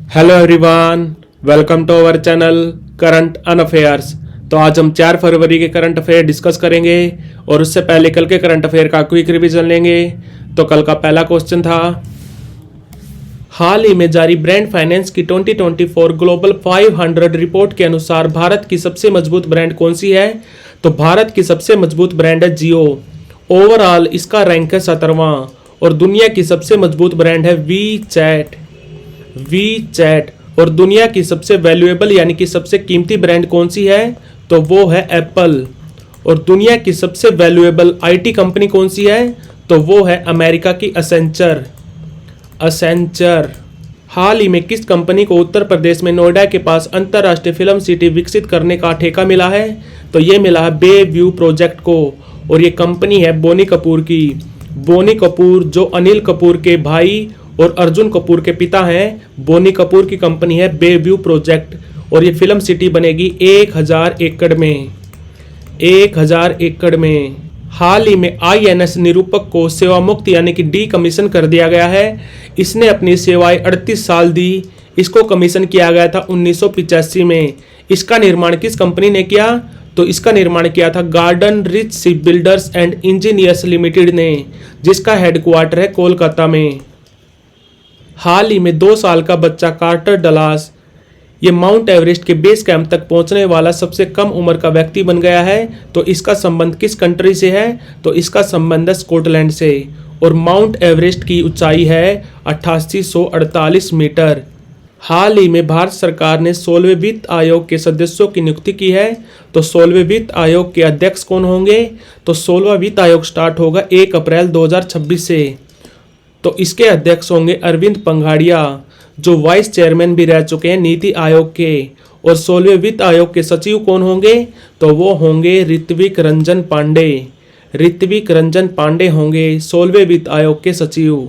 Hello everyone, welcome to our channel current and affairs. तो आज हम 4 फरवरी के करंट अफेयर डिस्कस करेंगे और उससे पहले कल के करंट अफेयर का क्विक रिवीजन लेंगे। तो कल का पहला क्वेश्चन था, हाल ही में जारी ब्रांड फाइनेंस की 2024 ग्लोबल 500 रिपोर्ट के अनुसार भारत की सबसे मजबूत ब्रांड कौन सी है? तो भारत की सबसे मजबूत ब्रांड है जियो। ओवरऑल इसका रैंक है 17वां और दुनिया की सबसे मजबूत ब्रांड है वी चैट। और दुनिया की सबसे वैल्यूएबल यानी कि सबसे कीमती ब्रांड कौन सी है? तो वो है एप्पल। और दुनिया की सबसे वैल्यूएबल आईटी कंपनी कौन सी है? तो वो है अमेरिका की असेंचर। हाल ही में किस कंपनी को उत्तर प्रदेश में नोएडा के पास अंतर्राष्ट्रीय फिल्म सिटी विकसित करने का ठेका मिला है? तो ये मिला है बे व्यू प्रोजेक्ट को और ये कंपनी है बोनी कपूर की। बोनी कपूर जो अनिल कपूर के भाई और अर्जुन कपूर के पिता हैं, बोनी कपूर की कंपनी है बे व्यू प्रोजेक्ट और ये फिल्म सिटी बनेगी 1000 एकड़ में। 1000 एकड़ में। हाल ही में आईएनएस निरूपक को सेवा मुक्त यानी कि डी कमीशन कर दिया गया है। इसने अपनी सेवाएं 38 साल दी। इसको कमीशन किया गया था 1985 में। इसका निर्माण किस कंपनी ने किया? तो इसका निर्माण किया था garden rich ship builders and engineers limited ने, जिसका हेडक्वार्टर है कोलकाता में। हाल ही में 2 साल का बच्चा कार्टर डलास ये माउंट एवरेस्ट के बेस कैंप तक पहुंचने वाला सबसे कम उम्र का व्यक्ति बन गया है। तो इसका संबंध किस कंट्री से है? तो इसका संबंध है स्कॉटलैंड से। और माउंट एवरेस्ट की ऊंचाई है 8848 मीटर। हाल ही में भारत सरकार ने 16वें वित्त आयोग के सदस्यों की नियुक्ति की है। तो 16वें वित्त आयोग के अध्यक्ष कौन होंगे? तो 16वां वित्त आयोग स्टार्ट होगा 1 अप्रैल 2026 से। तो इसके अध्यक्ष होंगे अरविंद पंघाड़िया, जो वाइस चेयरमैन भी रह चुके हैं नीति आयोग के। और 16वें वित्त आयोग के सचिव कौन होंगे? तो वो होंगे ऋत्विक रंजन पांडे होंगे 16वें वित्त आयोग के सचिव।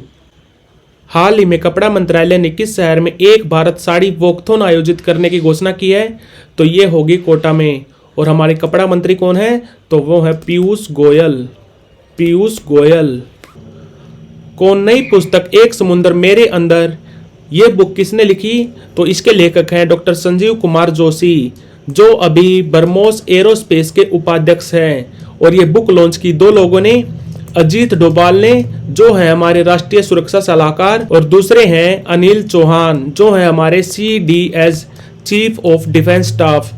हाल ही में कपड़ा मंत्रालय ने किस शहर में एक भारत साड़ी वॉकथॉन आयोजित करने की घोषणा की है? तो ये होगी कोटा में। और हमारे कपड़ा मंत्री कौन है? तो वो है पीयूष गोयल। कौन नई पुस्तक एक समुंदर मेरे अंदर ये बुक किसने लिखी? तो इसके लेखक हैं डॉक्टर संजीव कुमार जोशी, जो अभी बर्मोस एरोस्पेस के उपाध्यक्ष हैं। और ये बुक लॉन्च की 2 लोगों ने, अजीत डोभाल ने जो है हमारे राष्ट्रीय सुरक्षा सलाहकार, और दूसरे हैं अनिल चौहान जो है हमारे CDS chief of defence staff.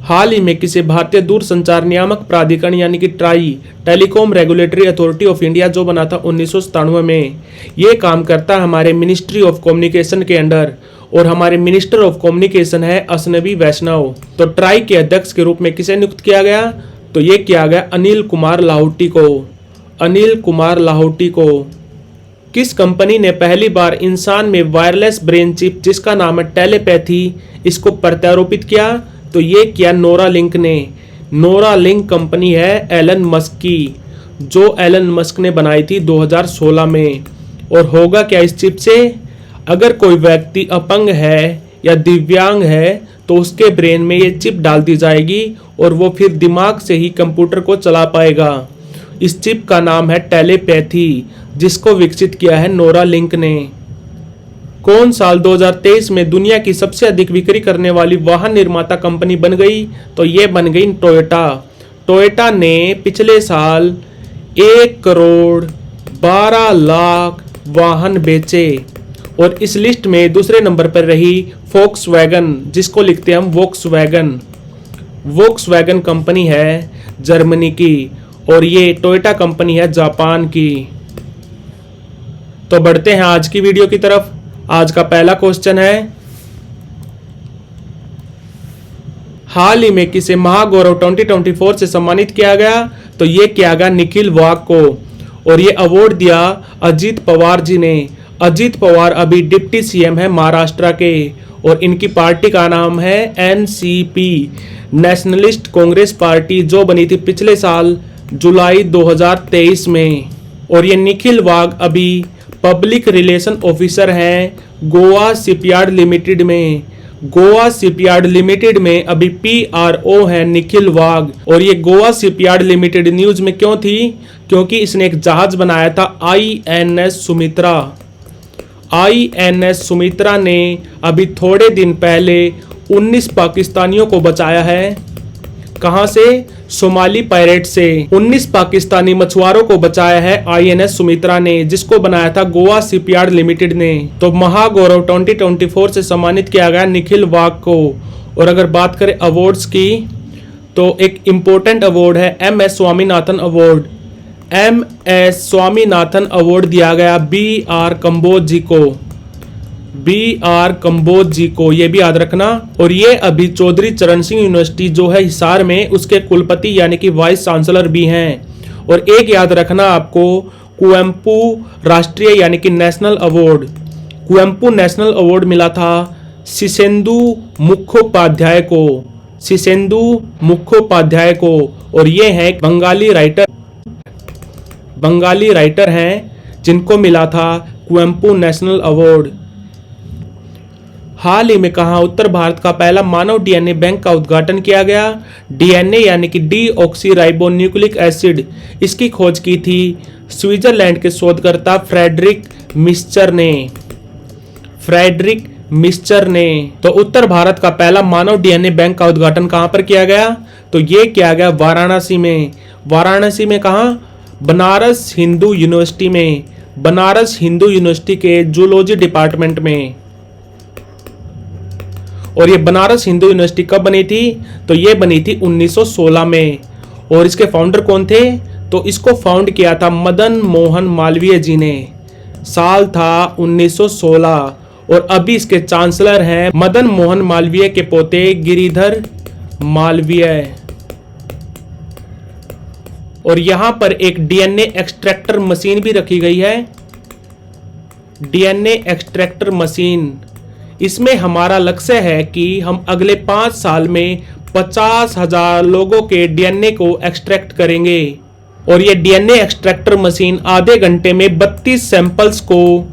हाल ही में किसी भारतीय दूरसंचार नियामक प्राधिकरण यानी कि TRAI telecom regulatory authority of India जो बना था 1997 में, ये काम करता है हमारे मिनिस्ट्री ऑफ कम्युनिकेशन के अंडर। और हमारे मिनिस्टर ऑफ कम्युनिकेशन है अश्विनी वैष्णव। तो ट्राई के अध्यक्ष के रूप में किसे नियुक्त किया गया? तो ये किया गया अनिल कुमार लाहौटी को। किस कंपनी ने पहली बार इंसान में वायरलेस ब्रेन चिप जिसका नाम है टेलीपैथी इसको प्रत्यारोपित किया? तो ये किया नोरालिंक ने। नोरालिंक कंपनी है एलन मस्क की, जो एलन मस्क ने बनाई थी 2016 में। और होगा क्या इस चिप से? अगर कोई व्यक्ति अपंग है या दिव्यांग है तो उसके ब्रेन में ये चिप डाल दी जाएगी और वो फिर दिमाग से ही कंप्यूटर को चला पाएगा। इस चिप का नाम है टेलीपैथी, जिसको विकसित किया है नोरालिंक ने। कौन साल 2023 में दुनिया की सबसे अधिक बिक्री करने वाली वाहन निर्माता कंपनी बन गई? तो ये बन गई टोयोटा ने पिछले साल 1,12,00,000 वाहन बेचे। और इस लिस्ट में दूसरे नंबर पर रही वोक्सवैगन, जिसको लिखते हैं हम वोक्सवैगन कंपनी है जर्मनी की और ये टोयोटा कंपनी है जापान की। तो बढ़ते हैं आज की वीडियो की तरफ। आज का पहला क्वेश्चन है, हाल ही में किसे महागौरव 2024 से सम्मानित किया गया? तो ये किया गया निखिल वाघ को। और ये अवार्ड दिया अजीत पवार जी ने। अजीत पवार अभी डिप्टी CM है महाराष्ट्र के और इनकी पार्टी का नाम है NCP नेशनलिस्ट कांग्रेस पार्टी, जो बनी थी पिछले साल जुलाई 2023 में। और ये निखिल वाघ अभी पब्लिक रिलेशन ऑफिसर हैं गोवा शिपयार्ड लिमिटेड में अभी PRO है निखिल वाघ। और ये गोवा शिपयार्ड लिमिटेड न्यूज में क्यों थी? क्योंकि इसने एक जहाज बनाया था INS सुमित्रा। INS सुमित्रा ने अभी थोड़े दिन पहले 19 पाकिस्तानियों को बचाया है। कहां से? सोमाली पायरेट से 19 पाकिस्तानी मछुआरों को बचाया है INS सुमित्रा ने, जिसको बनाया था गोवा शिपयार्ड लिमिटेड ने। तो महागौरव 2024 से सम्मानित किया गया निखिल वाघ को। और अगर बात करें अवार्ड्स की, तो एक इम्पोर्टेंट अवार्ड है MS Swaminathan award. MS Swaminathan award दिया गया BR कंबोज जी को। BR कंबोज जी को, ये भी याद रखना। और ये अभी चौधरी चरण सिंह यूनिवर्सिटी जो है हिसार में, उसके कुलपति यानी कि वाइस चांसलर भी हैं। और एक याद रखना आपको, कुवेम्पू राष्ट्रीय यानी कि national award, Kuvempu national award मिला था शिशेंदु मुखोपाध्याय को, शिशेंदु मुखोपाध्याय को। और ये हैं बंगाली राइटर हैं जिनको मिला था कुवेम्पू नेशनल अवार्ड। हाल ही में कहा उत्तर भारत का पहला मानव DNA बैंक का उद्घाटन किया गया। DNA यानी कि डीऑक्सीराइबोन्यूक्लिक एसिड, इसकी खोज की थी स्विट्जरलैंड के शोधकर्ता फ्रेडरिक मिस्चर ने। तो उत्तर भारत का पहला मानव DNA बैंक का उद्घाटन कहां पर किया गया? तो ये किया गया वाराणसी में। वाराणसी में कहां? बनारस हिंदू यूनिवर्सिटी में, बनारस हिंदू यूनिवर्सिटी के जूलॉजी डिपार्टमेंट में। और ये बनारस हिंदू यूनिवर्सिटी कब बनी थी? तो ये बनी थी 1916 में। और इसके फाउंडर कौन थे? तो इसको फाउंड किया था मदन मोहन मालवीय जी ने। साल था 1916। और अभी इसके चांसलर हैं मदन मोहन मालवीय के पोते गिरिधर मालवीय। और यहां पर एक DNA एक्सट्रैक्टर मशीन भी रखी गई है, DNA एक्सट्रैक्टर मशीन। इसमें हमारा लक्ष्य है कि हम अगले 5 साल में 50,000 लोगों के DNA को एक्सट्रैक्ट करेंगे। और ये DNA एक्सट्रैक्टर मशीन आधे घंटे में 32 सैंपल्स को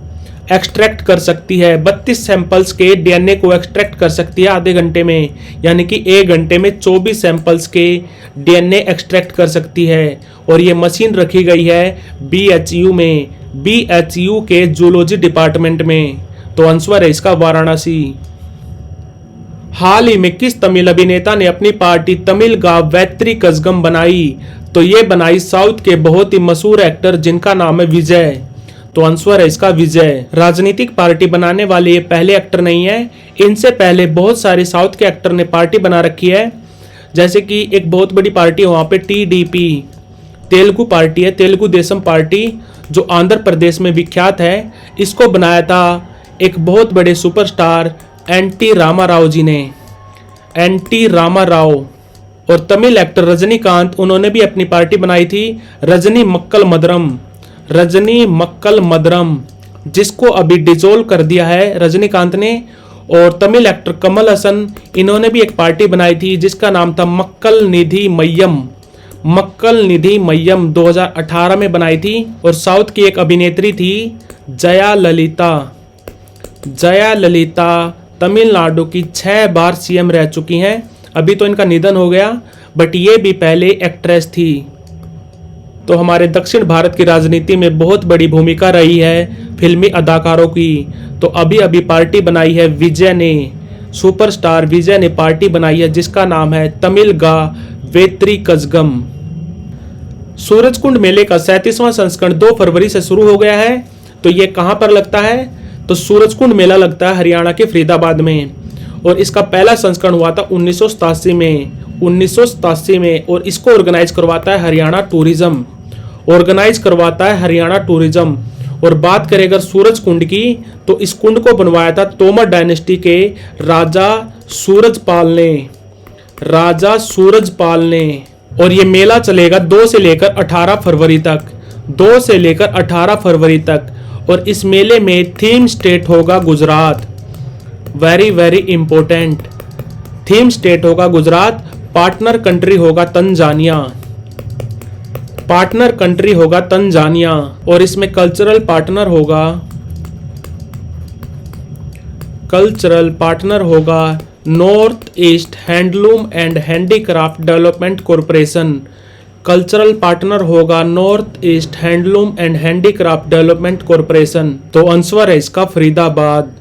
एक्सट्रैक्ट कर सकती है। 32 सैंपल्स के DNA को एक्सट्रैक्ट कर सकती है आधे घंटे में, यानी कि 1 घंटे में 24 सैंपल्स के DNA एक्सट्रैक्ट कर सकती है। और ये मशीन रखी गई है BHU में, BHU के जूलॉजी डिपार्टमेंट में। तो आंसर है इसका वाराणसी। हाल ही में किस तमिल अभिनेता ने अपनी पार्टी तमिल गा वैत्री कजगम बनाई? तो ये बनाई साउथ के बहुत ही मशहूर एक्टर जिनका नाम है विजय। तो आंसर है इसका विजय। राजनीतिक पार्टी बनाने वाले ये पहले एक्टर नहीं है, इनसे पहले बहुत सारे साउथ के एक्टर ने पार्टी बना रखी है। जैसे कि एक बहुत बड़ी पार्टी है वहां पे TDP, तेलुगु पार्टी है, तेलुगु देशम पार्टी, जो आंध्र प्रदेश में विख्यात है। इसको बनाया था एक बहुत बड़े सुपरस्टार NT रामाराव जी ने, NT रामाराव। और तमिल एक्टर रजनीकांत, उन्होंने भी अपनी पार्टी बनाई थी रजनी मक्कल मदरम, जिसको अभी डिसॉल्व कर दिया है रजनीकांत ने। और तमिल एक्टर कमल हसन, इन्होंने भी एक पार्टी बनाई थी जिसका नाम था मक्कल निधि मय्यम 2018 में बनाई थी। और साउथ की एक अभिनेत्री थी जया ललिता तमिलनाडु की 6 बार CM रह चुकी हैं। अभी तो इनका निधन हो गया, बट ये भी पहले एक्ट्रेस थी। तो हमारे दक्षिण भारत की राजनीति में बहुत बड़ी भूमिका रही है फिल्मी अदाकारों की। तो अभी पार्टी बनाई है विजय ने, सुपरस्टार विजय ने पार्टी बनाई है जिसका नाम है तमिल गा वेत्री कजगम। सूरजकुंड मेले का 37वां संस्करण 2 फरवरी से शुरू हो गया है। तो ये कहां पर लगता है? तो सूरजकुंड मेला लगता है हरियाणा के फरीदाबाद में। और इसका पहला संस्करण हुआ था 1987 में। और इसको ऑर्गेनाइज करवाता है हरियाणा टूरिज्म। और बात करें अगर सूरजकुंड की, तो इस कुंड को बनवाया था तोमर डायनेस्टी के राजा सूरजपाल ने। और ये मेला चलेगा 2 से लेकर 18 फरवरी तक। और इस मेले में थीम स्टेट होगा Gujarat. Very very important, theme state होगा गुजरात। पार्टनर कंट्री होगा तंजानिया। और इसमें कल्चरल पार्टनर होगा north east handloom and handicraft development corporation. Cultural partner होगा north east handloom and handicraft development corporation. तो आंसर है इसका फरीदाबाद।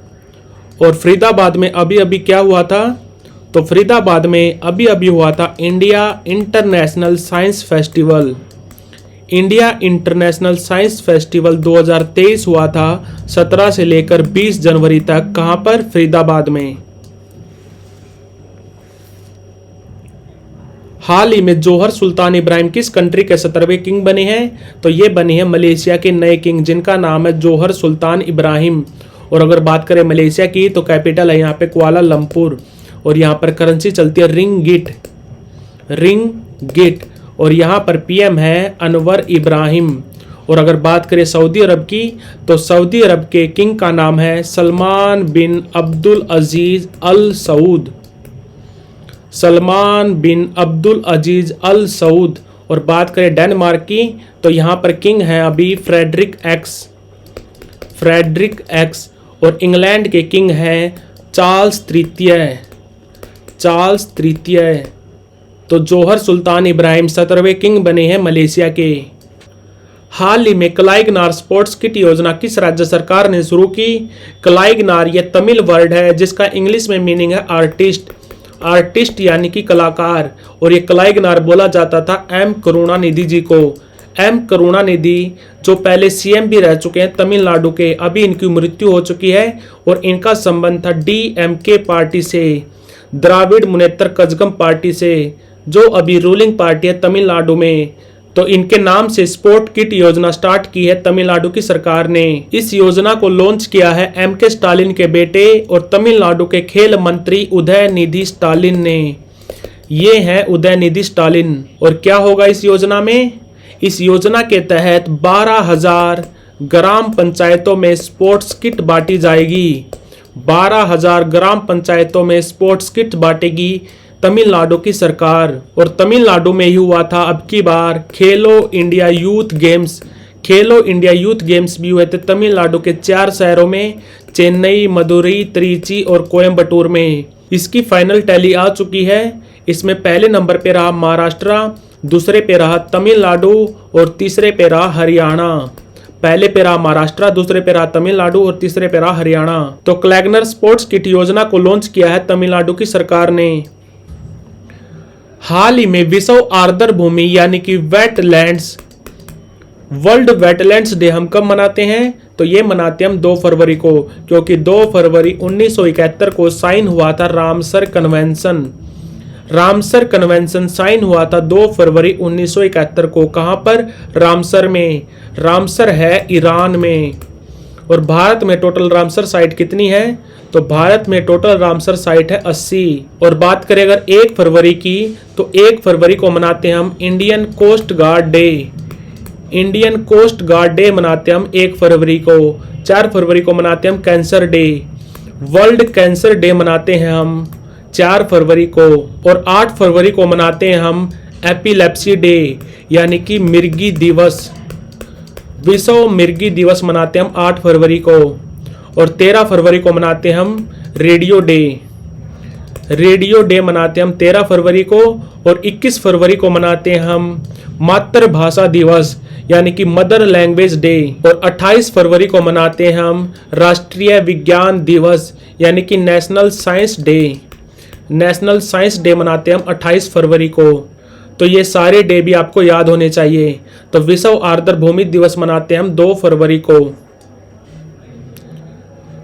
और फरीदाबाद में अभी अभी क्या हुआ था? तो फरीदाबाद में अभी अभी हुआ था India international science festival. India international science festival 2023 हुआ था 17 से लेकर 20 जनवरी तक। कहां पर? फरीदाबाद में। हाल ही में जौहर सुल्तान इब्राहिम किस कंट्री के 17वें किंग बने हैं? तो ये बने हैं मलेशिया के नए किंग, जिनका नाम है जौहर सुल्तान इब्राहिम। और अगर बात करें मलेशिया की तो कैपिटल है यहाँ पे कुआलालंपुर और यहाँ पर करेंसी चलती है रिंगिट और यहाँ पर पीएम है अनवर इब्राहिम। और अगर बात करें सऊदी अरब की तो सऊदी अरब के किंग का नाम है सलमान बिन अब्दुल अजीज अल सऊद। सलमान बिन अब्दुल अजीज अल सऊद। और बात करें डेनमार्क की तो यहाँ पर किंग है अभी फ्रेडरिक एक्स। और इंग्लैंड के किंग हैं चार्ल्स तृतीय। तो जौहर सुल्तान इब्राहिम 17वें किंग बने हैं मलेशिया के। हाल ही में कलाईगनार स्पोर्ट्स किट योजना किस राज्य सरकार ने शुरू की? कलाईगनार ये तमिल वर्ड है जिसका इंग्लिश में मीनिंग है आर्टिस्ट यानी कि कलाकार। और ये कलाईगनार बोला जाता था एम करुणानिधि जी को। एम करुणानिधि जो पहले सीएम भी रह चुके हैं तमिलनाडु के, अभी इनकी मृत्यु हो चुकी है और इनका संबंध था डीएमके पार्टी से, द्राविड़ मुनेत्र कजगम पार्टी से, जो अभी रूलिंग पार्टी है तमिलनाडु में। तो इनके नाम से स्पोर्ट किट योजना स्टार्ट की है तमिलनाडु की सरकार ने। इस योजना को लॉन्च किया है एमके स्टालिन के बेटे और तमिलनाडु के खेल मंत्री उदयनिधि स्टालिन ने। ये हैं उदयनिधि स्टालिन। और क्या होगा इस योजना में? इस योजना के तहत 12,000 ग्राम पंचायतों में स्पोर्ट्स किट बांटी जाएगी। 12,000 ग्राम पंचायतों में स्पोर्ट्स किट बांटेगी तमिलनाडु की सरकार। और तमिलनाडु में ही हुआ था अब की बार खेलो इंडिया यूथ गेम्स भी हुए थे तमिलनाडु के 4 शहरों में, चेन्नई, मदुरई, त्रिची और कोयम्बटूर में। इसकी फाइनल टैली आ चुकी है। इसमें पहले नंबर पे रहा महाराष्ट्र, दूसरे पे रहा तमिलनाडु और तीसरे पे रहा हरियाणा। पहले पे रहा महाराष्ट्र, दूसरे पे रहा तमिलनाडु और तीसरे पे रहा हरियाणा। तो क्लैगनर स्पोर्ट्स किट योजना को लॉन्च किया है तमिलनाडु की सरकार ने। हाल ही में विश्व आर्द्र भूमि यानी कि वेटलैंड्स वर्ल्ड वेटलैंड्स डे हम कब मनाते हैं? तो ये मनाते हम 2 फरवरी को, क्योंकि 2 फरवरी 1971 को साइन हुआ था रामसर कन्वेंशन साइन हुआ था 2 फरवरी 1971 को। कहां पर? रामसर में। रामसर है ईरान में। और भारत में टोटल रामसर साइट कितनी है? तो भारत में टोटल रामसर साइट है 80। और बात करें अगर 1 फरवरी की तो 1 फरवरी को मनाते हैं हम इंडियन कोस्ट गार्ड डे मनाते हैं हम 1 फरवरी को। 4 फरवरी को मनाते हैं हम cancer day, world cancer day मनाते हैं हम 4 फरवरी को। और 8 फरवरी को मनाते हैं हम एपिलेप्सी डे यानी कि मिर्गी दिवस, विश्व मिर्गी दिवस मनाते हैं हम 8 फरवरी को। और 13 फरवरी को मनाते हैं हम रेडियो डे मनाते हैं हम 13 फरवरी को। और 21 फरवरी को मनाते हैं हम मातृभाषा दिवस यानी कि मदर लैंग्वेज डे। और 28 फरवरी को मनाते हैं हम राष्ट्रीय विज्ञान दिवस यानी कि नेशनल साइंस डे मनाते हैं हम 28 फरवरी को। तो ये सारे डे भी आपको याद होने चाहिए। तो विश्व आर्द्र भूमि दिवस मनाते हैं हम 2 फरवरी को।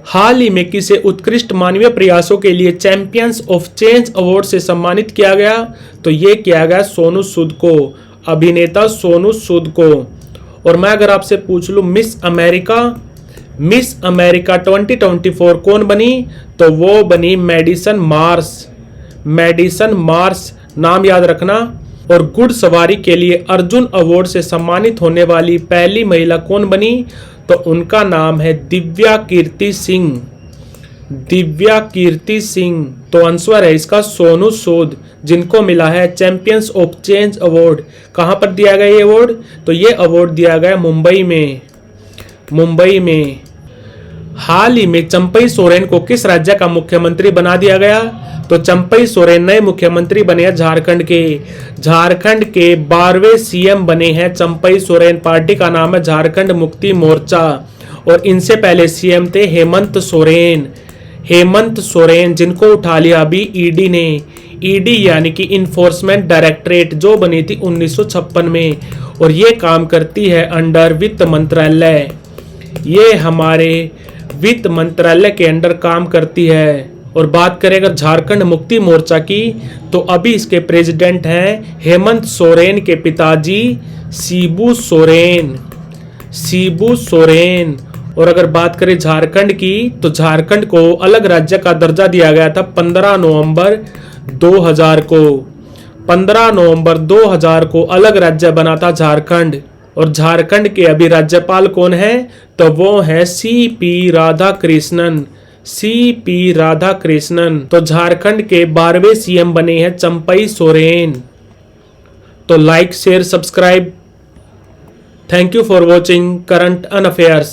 हाल ही में किसे उत्कृष्ट मानवीय प्रयासों के लिए चैंपियंस ऑफ चेंज अवार्ड से सम्मानित किया गया? तो ये किया गया सोनू सूद को, अभिनेता सोनू सूद को। और मैं अगर आपसे पूछ लूं मिस अमेरिका 2024 कौन बनी? तो वो बनी मेडिसन मार्स, नाम याद रखना। और गुड सवारी के लिए अर्जुन अवार्ड से सम्मानित होने वाली पहली महिला कौन बनी? तो उनका नाम है दिव्या कीर्ति सिंह। तो आंसर है इसका सोनू सूद, जिनको मिला है चैंपियंस ऑफ चेंज अवार्ड। कहां पर दिया गया ये अवार्ड? तो ये अवार्ड दिया गया मुंबई में। हाल ही में चंपई सोरेन को किस राज्य का मुख्यमंत्री बना दिया गया? तो चंपई सोरेन नए मुख्यमंत्री बने हैं झारखंड के। झारखंड के 12वें सीएम बने हैं चंपई सोरेन। पार्टी का नाम है झारखंड मुक्ति मोर्चा और इनसे पहले सीएम थे हेमंत सोरेन। हेमंत सोरेन जिनको उठा लिया अभी ईडी ने। ईडी यानी कि इन्फोर्समेंट डायरेक्टरेट, जो बनी थी 1956 में और ये काम करती है अंडर वित्त मंत्रालय। ये हमारे वित्त मंत्रालय के अंडर काम करती है। और बात करें अगर झारखंड मुक्ति मोर्चा की, तो अभी इसके प्रेसिडेंट हैं हेमंत सोरेन के पिताजी शिबू सोरेन। शिबू सोरेन। और अगर बात करें झारखंड की, तो झारखंड को अलग राज्य का दर्जा दिया गया था 15 नवंबर 2000 को। 15 नवंबर 2000 को अलग राज्य बना था झारखंड। और झारखंड के अभी राज्यपाल कौन है? तो वो है सीपी राधाकृष्णन। सीपी राधाकृष्णन। तो झारखंड के 12वें सीएम बने हैं चंपई सोरेन। तो like share subscribe. Thank you for watching current and affairs.